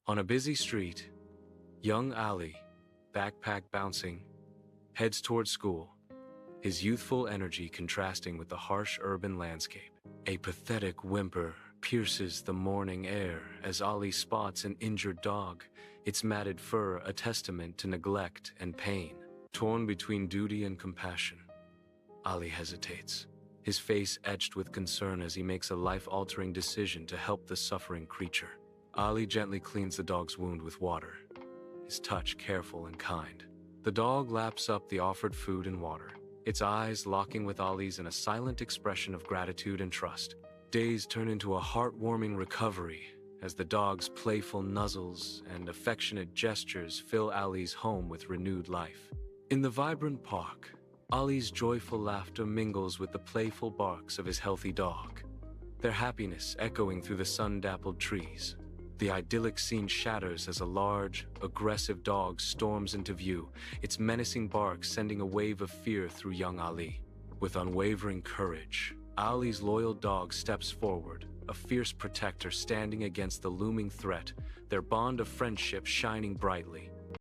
On a busy street, young Ali, backpack bouncing, heads toward school, his youthful energy contrasting with the harsh urban landscape. A pathetic whimper pierces the morning air as Ali spots an injured dog, its matted fur a testament to neglect and pain. Torn between duty and compassion, Ali hesitates, his face etched with concern as he makes a life-altering decision to help the suffering creature. Ali gently cleans the dog's wound with water, his touch careful and kind. The dog laps up the offered food and water, its eyes locking with Ali's in a silent expression of gratitude and trust. Days turn into a heartwarming recovery as the dog's playful nuzzles and affectionate gestures fill Ali's home with renewed life. In the vibrant park, Ali's joyful laughter mingles with the playful barks of his healthy dog, their happiness echoing through the sun-dappled trees. The idyllic scene shatters as a large, aggressive dog storms into view, its menacing bark sending a wave of fear through young Ali. With unwavering courage, Ali's loyal dog steps forward, a fierce protector standing against the looming threat, their bond of friendship shining brightly.